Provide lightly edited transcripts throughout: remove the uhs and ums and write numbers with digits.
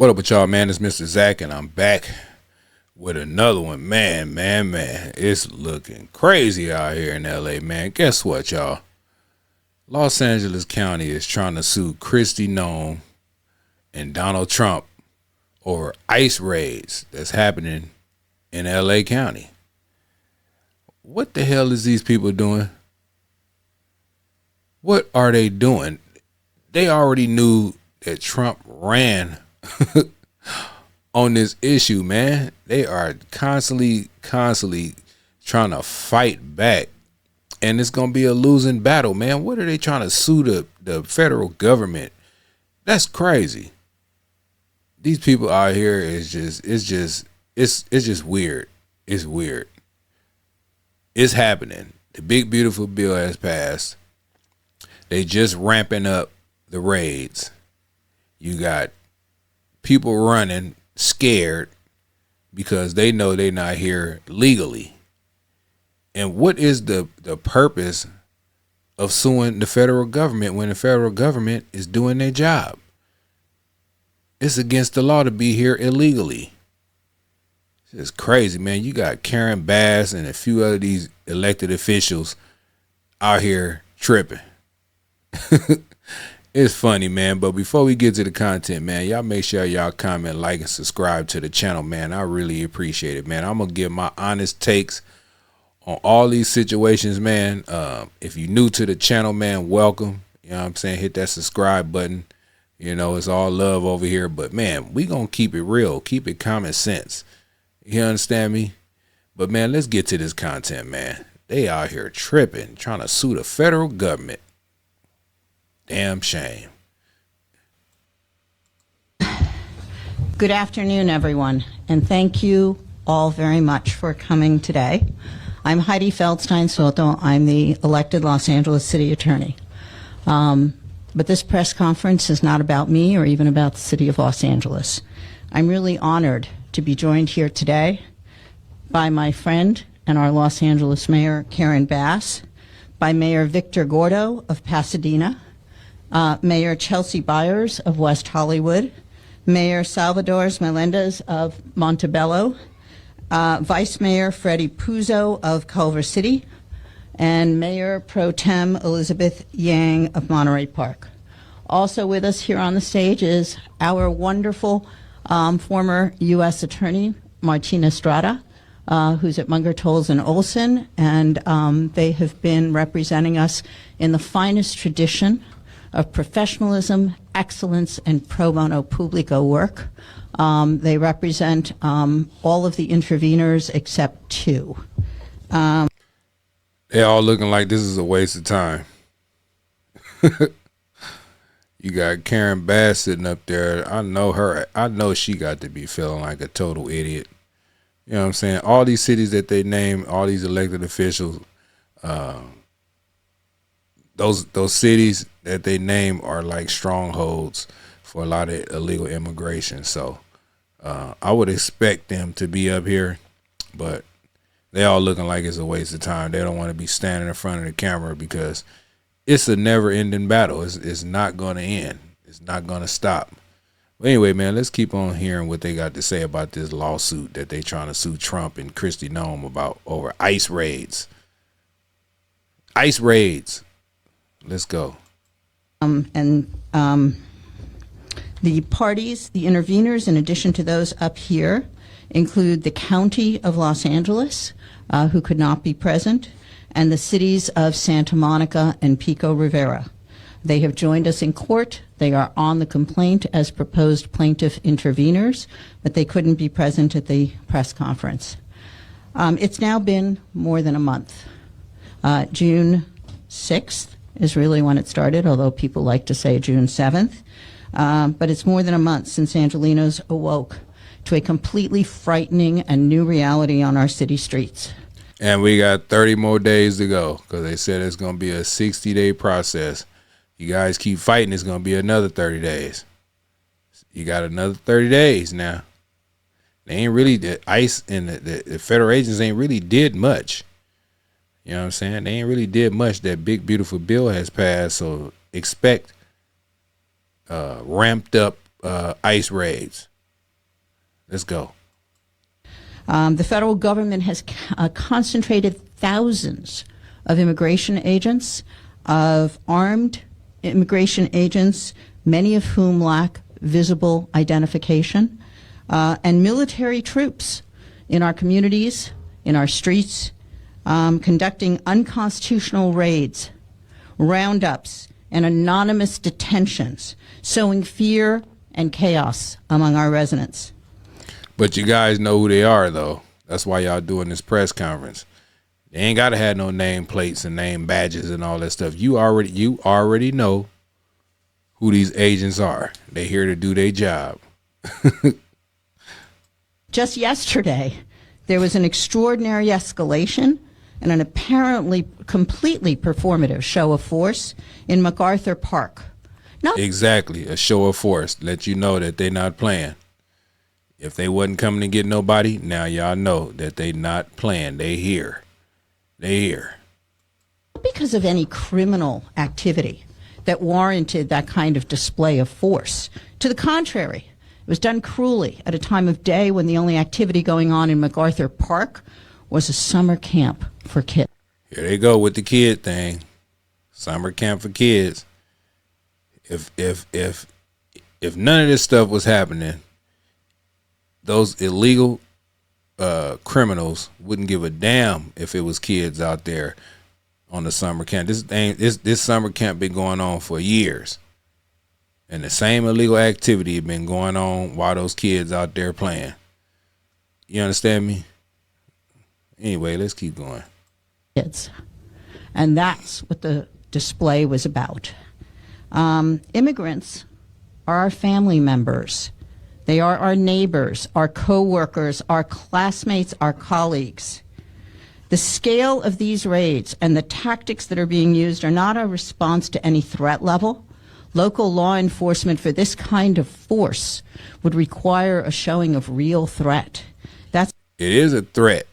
What up with y'all, man? It's Mr. Zach, and I'm back with another one. Man. It's looking crazy out here in LA, man. Guess what, y'all? Los Angeles County is trying to sue Kristi Noem and Donald Trump over ICE raids that's happening in LA County. What the hell is these people doing? What are they doing? They already knew that Trump ran on this issue, man. They are constantly trying to fight back, and it's gonna be a losing battle, man. What are they trying to sue the federal government? That's crazy. These people out here it's just weird. It's weird. It's happening. The big beautiful bill has passed. They just ramping up the raids. You got people running scared because they know they're not here legally. And what is the purpose of suing the federal government when the federal government is doing their job? It's against the law to be here illegally. It's crazy, man. You got Karen Bass and a few other these elected officials out here tripping. It's funny, man. But before we get to the content, man, y'all make sure y'all comment, like, and subscribe to the channel, man. I really appreciate it, man. I'm gonna give my honest takes on all these situations, man. If you're new to the channel, man, welcome. You know what I'm saying? Hit that subscribe button. You know, it's all love over here. But man, we gonna keep it real, keep it common sense. You understand me? But man, let's get to this content, man. They out here tripping, trying to sue the federal government. Damn shame. Good afternoon, everyone, and thank you all very much for coming today. I'm Heidi Feldstein-Soto. I'm the elected Los Angeles City Attorney. But this press conference is not about me or even about the City of Los Angeles. I'm really honored to be joined here today by my friend and our Los Angeles Mayor, Karen Bass, by Mayor Victor Gordo of Pasadena, Mayor Chelsea Byers of West Hollywood, Mayor Salvador Melendez of Montebello, Vice Mayor Freddie Puzo of Culver City, and Mayor Pro Tem Elizabeth Yang of Monterey Park. Also with us here on the stage is our wonderful former U.S. Attorney, Martina Estrada, who's at Munger, Tolles and Olson, and they have been representing us in the finest tradition of professionalism, excellence, and pro bono publico work. They represent all of the interveners except two. They're all looking like this is a waste of time. You got Karen Bass sitting up there. I know her. I know she got to be feeling like a total idiot. You know what I'm saying? All these cities that they name, all these elected officials, those cities that they name are like strongholds for a lot of illegal immigration. So I would expect them to be up here, but they all looking like it's a waste of time. They don't want to be standing in front of the camera because it's a never-ending battle. It's not going to end. It's not going to stop. But anyway, man, let's keep on hearing what they got to say about this lawsuit that they trying to sue Trump and Kristi Noem about over ICE raids. ICE raids. Let's go. The parties, the interveners, in addition to those up here, include the County of Los Angeles, who could not be present, and the cities of Santa Monica and Pico Rivera. They have joined us in court. They are on the complaint as proposed plaintiff interveners, but they couldn't be present at the press conference. It's now been more than a month. June 6th is really when it started, although people like to say June 7th. But it's more than a month since Angelenos awoke to a completely frightening and new reality on our city streets. And we got 30 more days to go because they said it's going to be a 60-day process. You guys keep fighting, it's going to be another 30 days. You got another 30 days now. They ain't really, the ICE and the federal agents ain't really did much. You know what I'm saying? They ain't really did much. That big, beautiful bill has passed, so expect ramped up ICE raids. Let's go. The federal government has concentrated thousands of immigration agents, of armed immigration agents, many of whom lack visible identification, and military troops in our communities, in our streets, conducting unconstitutional raids, roundups, and anonymous detentions, sowing fear and chaos among our residents. But you guys know who they are, though. That's why y'all doing this press conference. They ain't got to have no name plates and name badges and all that stuff. You already know who these agents are. They here to do their job. Just yesterday, there was an extraordinary escalation and an apparently completely performative show of force in MacArthur Park. Exactly, a show of force. Let you know that they not playing. If they wasn't coming to get nobody, now y'all know that they not playing. They here. They here. Not because of any criminal activity that warranted that kind of display of force. To the contrary, it was done cruelly at a time of day when the only activity going on in MacArthur Park was a summer camp for kids. Here they go with the kid thing. Summer camp for kids. If none of this stuff was happening, those illegal criminals wouldn't give a damn if it was kids out there on the summer camp. This summer camp been going on for years, and the same illegal activity had been going on while those kids out there playing. You understand me? Anyway, let's keep going. Kids, and that's what the display was about. Immigrants are our family members. They are our neighbors, our co-workers, our classmates, our colleagues. The scale of these raids and the tactics that are being used are not a response to any threat level. Local law enforcement for this kind of force would require a showing of real threat. It is a threat.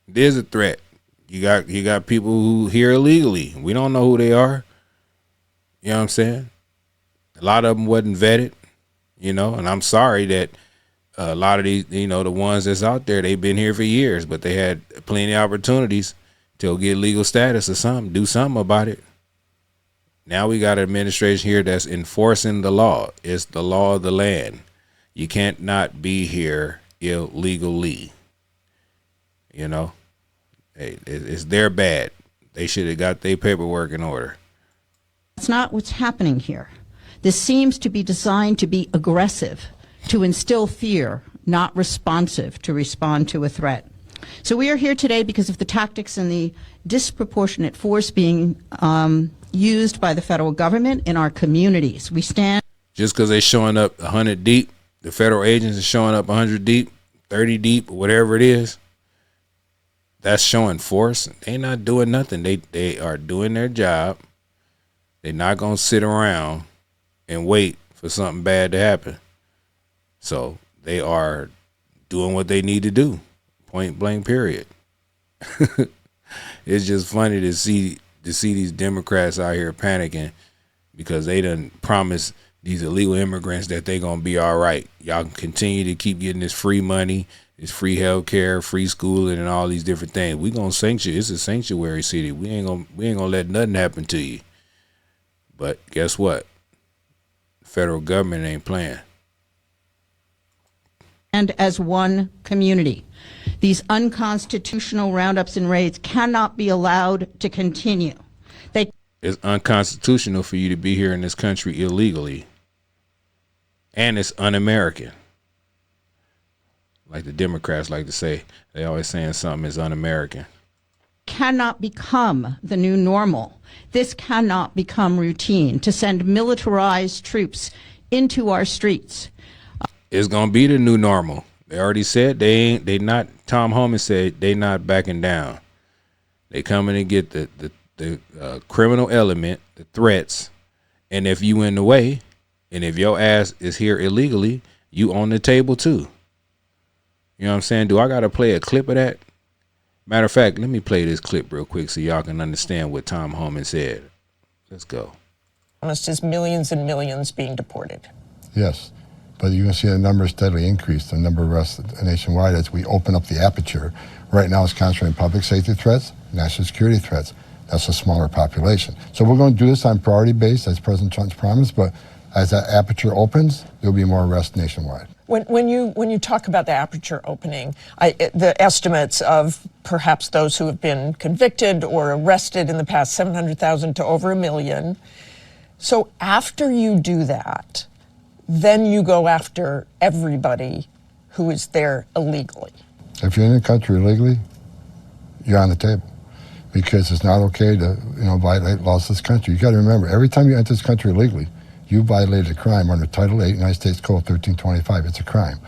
It is a threat. You got people who here illegally. We don't know who they are. You know what I'm saying? A lot of them wasn't vetted, and I'm sorry that a lot of these, the ones that's out there, they've been here for years, but they had plenty of opportunities to get legal status or something, do something about it. Now we got an administration here that's enforcing the law. It's the law of the land. You can't not be here illegally. Hey, it's their bad. They should have got their paperwork in order. That's not what's happening here. This seems to be designed to be aggressive, to instill fear, not responsive to respond to a threat. So we are here today because of the tactics and the disproportionate force being used by the federal government in our communities. We stand. Just because they're showing up 100 deep, the federal agents are showing up 100 deep, 30 deep, whatever it is, that's showing force. They're not doing nothing. They are doing their job. They're not going to sit around and wait for something bad to happen. So they are doing what they need to do. Point blank, period. It's just funny to see these Democrats out here panicking because they done promised these illegal immigrants that they going to be all right. Y'all can continue to keep getting this free money, this free health care, free schooling, and all these different things. We going to sanction. It's a sanctuary city. We ain't going to let nothing happen to you. But guess what? The federal government ain't playing. And as one community, these unconstitutional roundups and raids cannot be allowed to continue. It's unconstitutional for you to be here in this country illegally. And it's un-American. Like the Democrats like to say, they always saying something is un-American. Cannot become the new normal. This cannot become routine to send militarized troops into our streets. It's gonna be the new normal. They already said they not. Tom Homan said they not backing down. They coming to get the criminal element, the threats, and if you in the way, and if your ass is here illegally, you on the table too. You know what I'm saying? Do I gotta play a clip of that? Matter of fact, let me play this clip real quick so y'all can understand what Tom Homan said. Let's go. Almost just millions and millions being deported. Yes. but you're going to see the number steadily increase, the number of arrests nationwide as we open up the aperture. Right now it's concentrating public safety threats, national security threats. That's a smaller population. So we're going to do this on priority base, as President Trump's promised, but as that aperture opens, there'll be more arrests nationwide. When you talk about the aperture opening, the estimates of perhaps those who have been convicted or arrested in the past, 700,000 to over 1 million. So after you do that, then you go after everybody who is there illegally. If you're in the country illegally, you're on the table, because it's not okay to violate laws of this country. You got to remember, every time you enter this country illegally, you violated a crime under Title 8, United States Code 1325. It's a crime.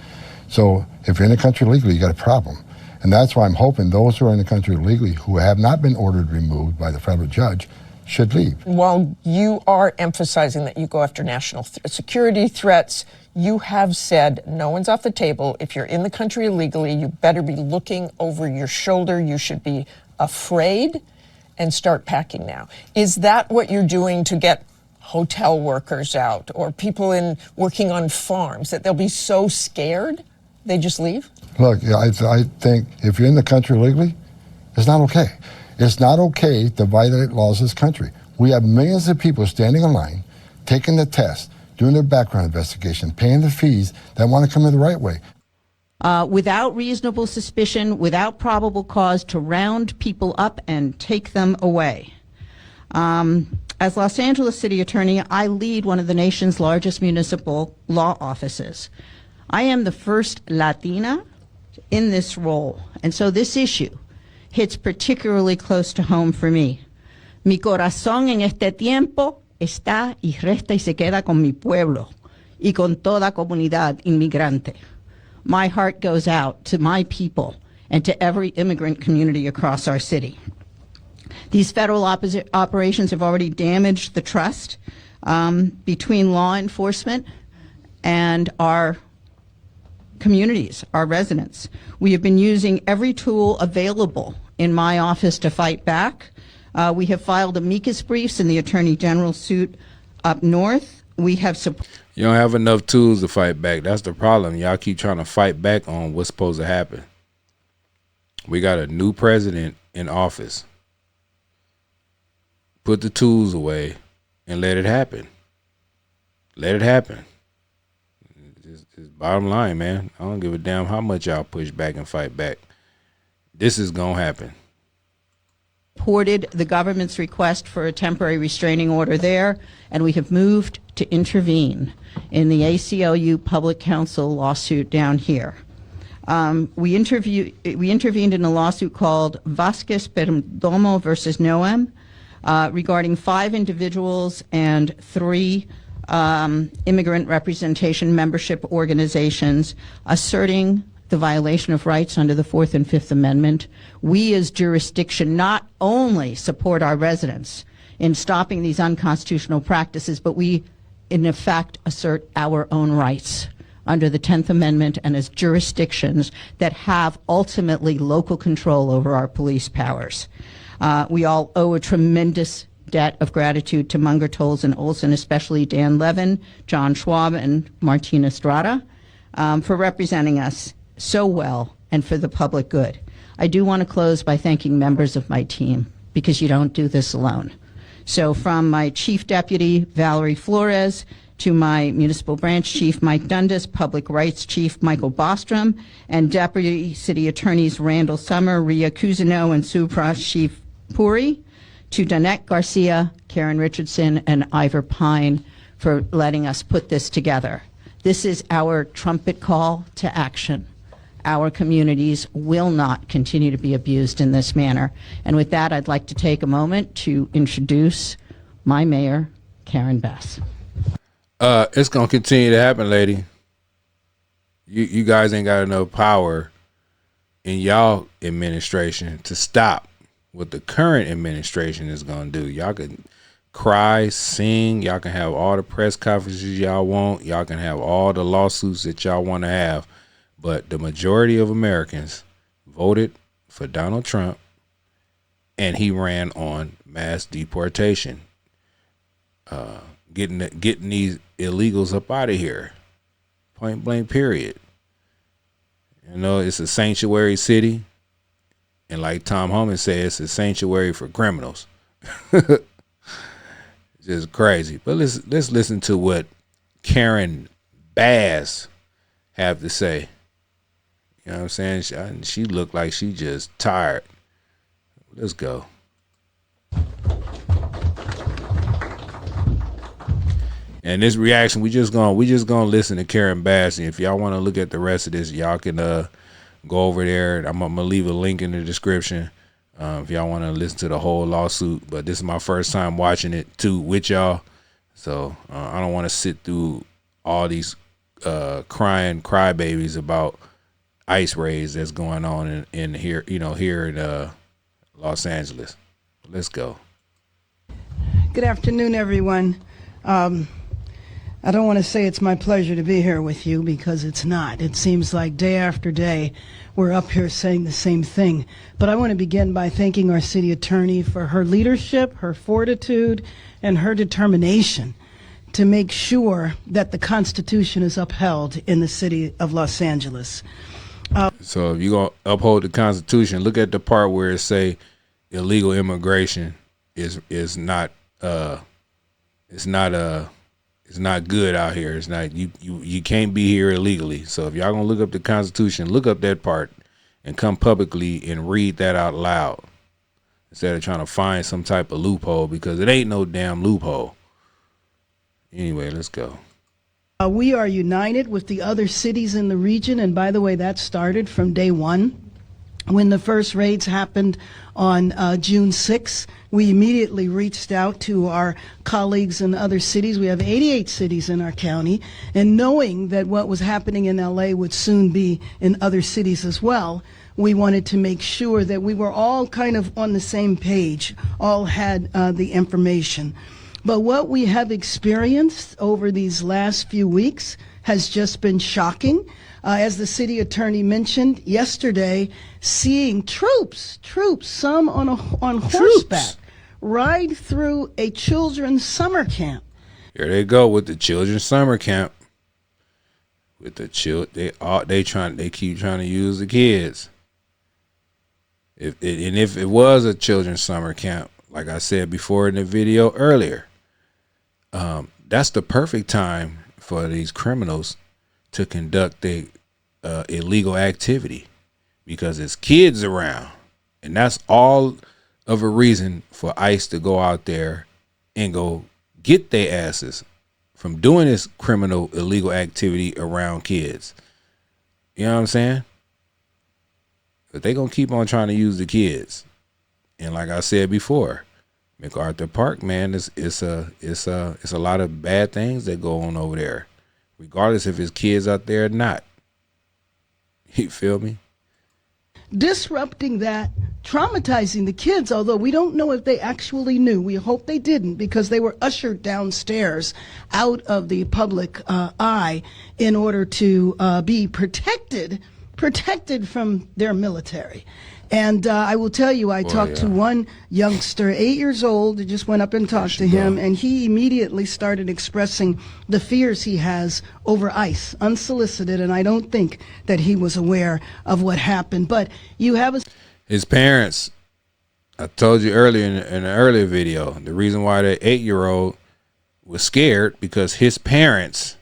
So if you're in the country illegally, you got a problem. And that's why I'm hoping those who are in the country illegally who have not been ordered removed by the federal judge should leave. While you are emphasizing that you go after national security threats, you have said no one's off the table. If you're in the country illegally, you better be looking over your shoulder. You should be afraid and start packing now. Is that what you're doing to get hotel workers out or people working on farms, that they'll be so scared they just leave? Look, I think if you're in the country illegally, it's not okay. It's not okay to violate laws of this country. We have millions of people standing in line, taking the test, doing their background investigation, paying the fees that want to come in the right way. Without reasonable suspicion, without probable cause, to round people up and take them away. As Los Angeles City Attorney, I lead one of the nation's largest municipal law offices. I am the first Latina in this role, and so this issue hits particularly close to home for me. Mi corazón en este tiempo está y resta y se queda con mi pueblo y con toda comunidad inmigrante. My heart goes out to my people and to every immigrant community across our city. These federal operations have already damaged the trust between law enforcement and our communities, our residents. We have been using every tool available in my office to fight back. We have filed amicus briefs in the Attorney General's suit up north. We have You don't have enough tools to fight back. That's the problem. Y'all keep trying to fight back on what's supposed to happen. We got a new president in office. Put the tools away and let it happen. Let it happen. Just bottom line, man. I don't give a damn how much y'all push back and fight back. This is going to happen. Supported the government's request for a temporary restraining order there, and we have moved to intervene in the ACLU Public Counsel lawsuit down here. We intervened in a lawsuit called Vasquez Perdomo versus Noem regarding 5 individuals and 3 immigrant representation membership organizations asserting the violation of rights under the 4th and 5th Amendment. We as jurisdiction not only support our residents in stopping these unconstitutional practices, but we in effect assert our own rights under the 10th Amendment and as jurisdictions that have ultimately local control over our police powers. We all owe a tremendous debt of gratitude to Munger, Tolles, and Olson, especially Dan Levin, John Schwab, and Martina Estrada for representing us so well and for the public good. I do want to close by thanking members of my team, because you don't do this alone. So from my Chief Deputy, Valerie Flores, to my Municipal Branch Chief, Mike Dundas, Public Rights Chief, Michael Bostrom, and Deputy City Attorneys Randall Summer, Ria Cousineau, and Supra Chief Puri, to Danette Garcia, Karen Richardson, and Ivor Pine for letting us put this together. This is our trumpet call to action. Our communities will not continue to be abused in this manner. And with that, I'd like to take a moment to introduce my mayor, Karen Bass. It's going to continue to happen, lady. You guys ain't got enough power in y'all administration to stop what the current administration is going to do. Y'all can cry, sing. Y'all can have all the press conferences y'all want. Y'all can have all the lawsuits that y'all want to have. But the majority of Americans voted for Donald Trump, and he ran on mass deportation, getting these illegals up out of here. Point blank, period. You know, it's a sanctuary city. And like Tom Homan said, it's a sanctuary for criminals. Just crazy. But let's listen to what Karen Bass have to say. You know what I'm saying? She looked like she just tired. Let's go. And this reaction, we just gonna listen to Karen Bass. And if y'all want to look at the rest of this, y'all can go over there. I'm gonna leave a link in the description if y'all want to listen to the whole lawsuit. But this is my first time watching it too with y'all, so I don't want to sit through all these crying crybabies about ICE raids that's going on in here, here in Los Angeles. Let's go. Good afternoon, everyone. I don't want to say it's my pleasure to be here with you, because it's not. It seems like day after day we're up here saying the same thing. But I want to begin by thanking our city attorney for her leadership, her fortitude, and her determination to make sure that the Constitution is upheld in the city of Los Angeles. So if you're going to uphold the Constitution, look at the part where it say illegal immigration is not it's not good out here. It's not you can't be here illegally. So if y'all gonna look up the Constitution, look up that part and come publicly and read that out loud instead of trying to find some type of loophole, because it ain't no damn loophole. Anyway, let's go. We are united with the other cities in the region, and by the way, that started from day one. When the first raids happened on June 6th, we immediately reached out to our colleagues in other cities. We have 88 cities in our county, and knowing that what was happening in LA would soon be in other cities as well, we wanted to make sure that we were all kind of on the same page, all had the information. But what we have experienced over these last few weeks has just been shocking. As the city attorney mentioned yesterday, seeing troops, some on horseback, ride through a children's summer camp. Here they go with the children's summer camp. With the they keep trying to use the kids. If it was a children's summer camp, like I said before in the video earlier, that's the perfect time for these criminals to conduct their illegal activity, because it's kids around, and that's all of a reason for ICE to go out there and go get their asses from doing this criminal illegal activity around kids. You know what I'm saying? But they gonna keep on trying to use the kids, and like I said before, MacArthur Park, man, it's a lot of bad things that go on over there, regardless if it's kids out there or not. You feel me? Disrupting that, traumatizing the kids, although we don't know if they actually knew. We hope they didn't, because they were ushered downstairs out of the public eye in order to be protected from their military. And I will tell you, I talked to one youngster, 8 years old, who just went up and talked to him, and he immediately started expressing the fears he has over ICE, unsolicited, and I don't think that he was aware of what happened. But you have his parents, I told you earlier in an earlier video, the reason why that 8-year-old was scared, because his parents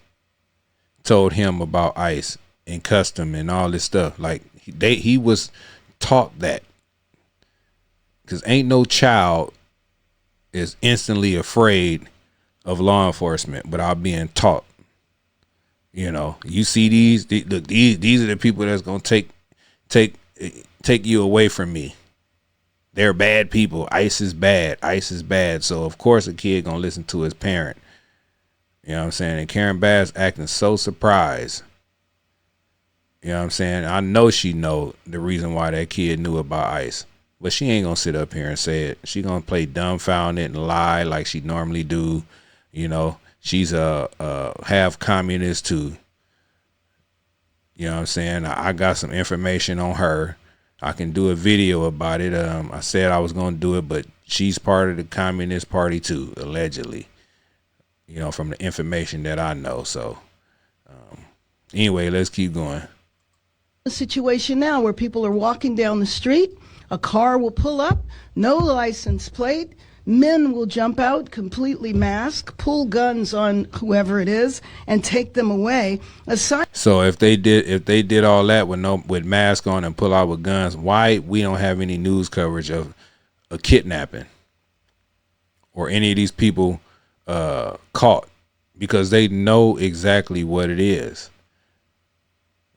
told him about ICE and custom and all this stuff. Like he was taught that, because ain't no child is instantly afraid of law enforcement without being taught. You know, you see these are the people that's gonna take you away from me. They're bad people. ICE is bad. So of course a kid gonna listen to his parent. You know what I'm saying? And Karen Bass acting so surprised. You know what I'm saying? I know she know the reason why that kid knew about ICE, but she ain't gonna sit up here and say it. She gonna play dumbfounded and lie like she normally do. You know, she's a half communist too. You know what I'm saying? I got some information on her. I can do a video about it. I said I was gonna do it, but she's part of the Communist Party too, allegedly. You know, from the information that I know. So Anyway, let's keep going. A situation now where people are walking down the street, a car will pull up, no license plate, men will jump out completely masked, pull guns on whoever it is, and take them away. So if they did all that with mask on and pull out with guns, why we don't have any news coverage of a kidnapping or any of these people caught? Because they know exactly what it is.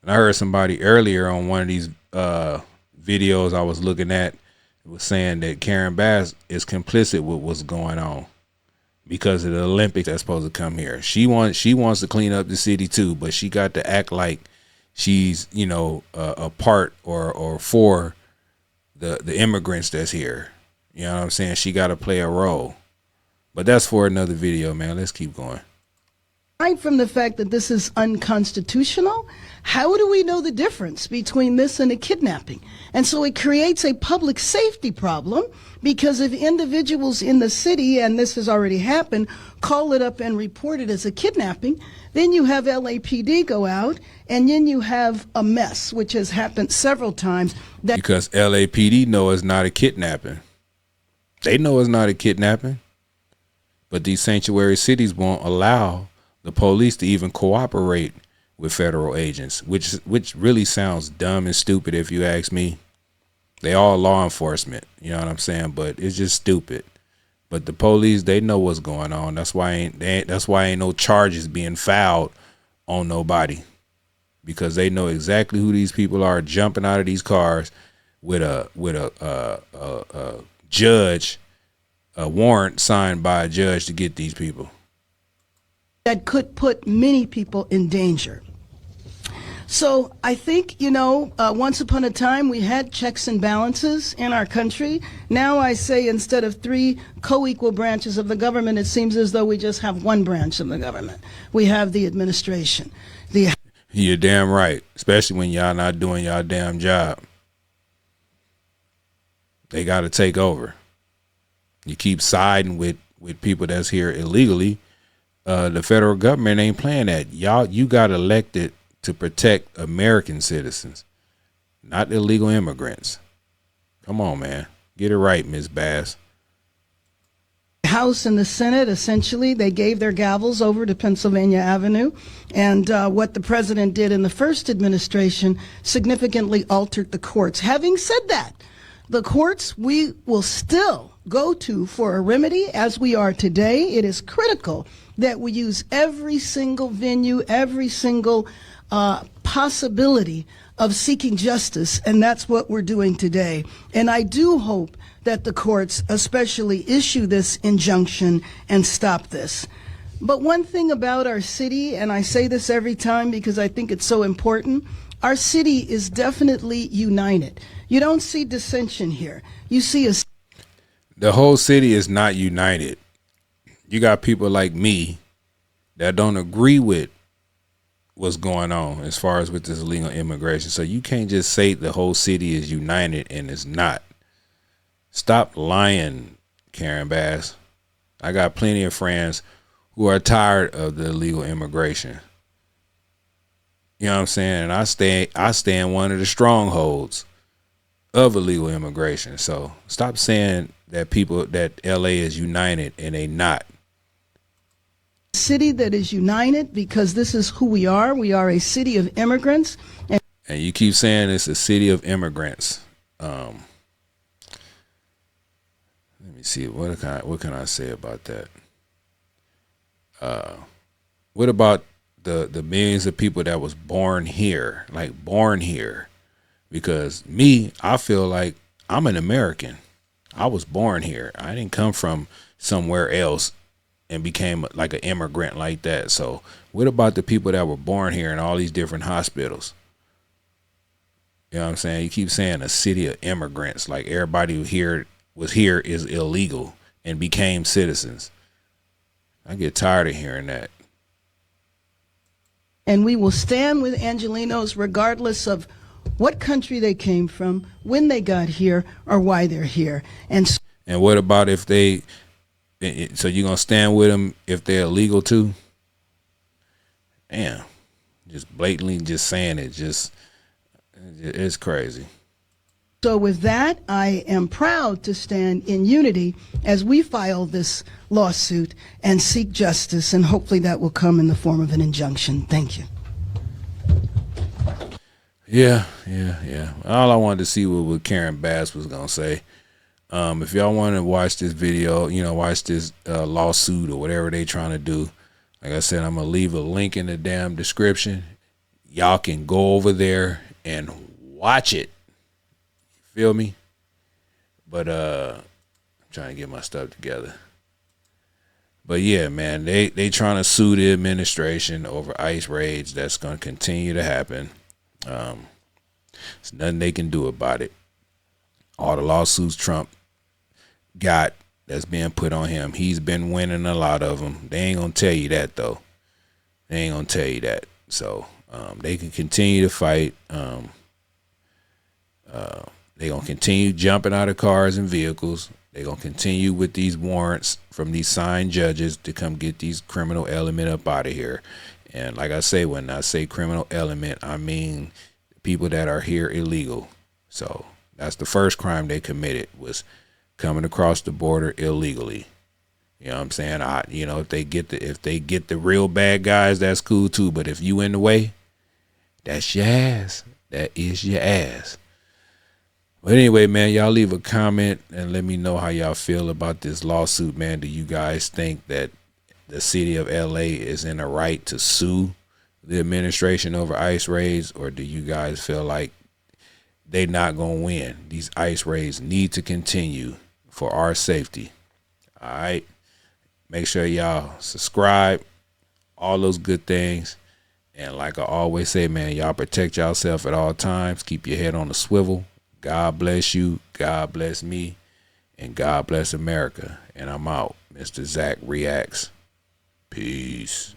And I heard somebody earlier on one of these videos I was looking at was saying that Karen Bass is complicit with what's going on because of the Olympics that's supposed to come here. She wants to clean up the city too, but she got to act like she's, you know, a part or for the immigrants that's here. You know what I'm saying? She got to play a role. But that's for another video, man. Let's keep going. Aside from the fact that this is unconstitutional, how do we know the difference between this and a kidnapping? And so it creates a public safety problem because if individuals in the city, and this has already happened, call it up and report it as a kidnapping, then you have LAPD go out, and then you have a mess, which has happened several times. Because LAPD know it's not a kidnapping. They know it's not a kidnapping. But these sanctuary cities won't allow the police to even cooperate with federal agents, which really sounds dumb and stupid if you ask me. They all law enforcement, you know what I'm saying? But it's just stupid. But the police, they know what's going on. That's why ain't no charges being filed on nobody, because they know exactly who these people are jumping out of these cars with a judge, a warrant signed by a judge to get these people. That could put many people in danger. So I think, you know, once upon a time we had checks and balances in our country. Now I say instead of 3 co-equal branches of the government, it seems as though we just have one branch of the government. We have the administration. You're damn right, especially when y'all not doing y'all damn job. They got to take over. You keep siding with people that's here illegally. The federal government ain't playing that. You got elected to protect American citizens, not illegal immigrants. Come on, man. Get it right, Ms. Bass. House and the Senate, essentially, they gave their gavels over to Pennsylvania Avenue. And what the president did in the first administration significantly altered the courts. Having said that, the courts we will still go to for a remedy as we are today. It is critical that we use every single venue, every single possibility of seeking justice, and that's what we're doing today. And I do hope that the courts especially issue this injunction and stop this. But one thing about our city, and I say this every time because I think it's so important, our city is definitely united. You don't see dissension here. You see the whole city is not united. You got people like me that don't agree with what's going on as far as with this illegal immigration. So you can't just say the whole city is united and it's not. Stop lying, Karen Bass. I got plenty of friends who are tired of the illegal immigration. You know what I'm saying? And I stay in one of the strongholds of illegal immigration. So stop saying that LA is united and they not. City that is united because this is who we are. We are a city of immigrants. And you keep saying it's a city of immigrants. Let me see. What can I say about that? What about the millions of people that was born here? Because I feel like I'm an American. I was born here. I didn't come from somewhere else and became like an immigrant like that. So what about the people that were born here in all these different hospitals? You know what I'm saying? You keep saying a city of immigrants, like everybody who was here is illegal and became citizens. I get tired of hearing that. And we will stand with Angelenos regardless of what country they came from, when they got here, or why they're here. And what about if they... So you're going to stand with them if they're illegal too? Damn. just blatantly just saying it. Just it's crazy. So with that, I am proud to stand in unity as we file this lawsuit and seek justice, and hopefully that will come in the form of an injunction. Thank you. Yeah. All I wanted to see what Karen Bass was gonna say. If y'all want to watch this video, watch this lawsuit or whatever they trying to do, like I said, I'm gonna leave a link in the damn description. Y'all can go over there and watch it. Feel me? But I'm trying to get my stuff together. But yeah, man, they trying to sue the administration over ICE raids. That's gonna continue to happen. There's nothing they can do about it. All the lawsuits Trump got that's being put on him, he's been winning a lot of them. They ain't gonna tell you that though. They ain't gonna tell you that. So they can continue to fight. They gonna continue jumping out of cars and vehicles. They gonna continue with these warrants from these signed judges to come get these criminal element up out of here. And like I say, when I say criminal element, I mean people that are here illegal. So that's the first crime they committed, was coming across the border illegally. You know what I'm saying? If they get the real bad guys, that's cool too. But if you in the way, that's your ass. That is your ass. But anyway, man, y'all leave a comment and let me know how y'all feel about this lawsuit, man. Do you guys think that the city of LA is in a right to sue the administration over ICE raids, or do you guys feel like they not gonna win? These ICE raids need to continue for our safety. All right, make sure y'all subscribe, all those good things, and like I always say, man, y'all protect yourself at all times. Keep your head on the swivel. God bless you, God bless me, and God bless America. And I'm out. Mr. Zach Reacts. Peace.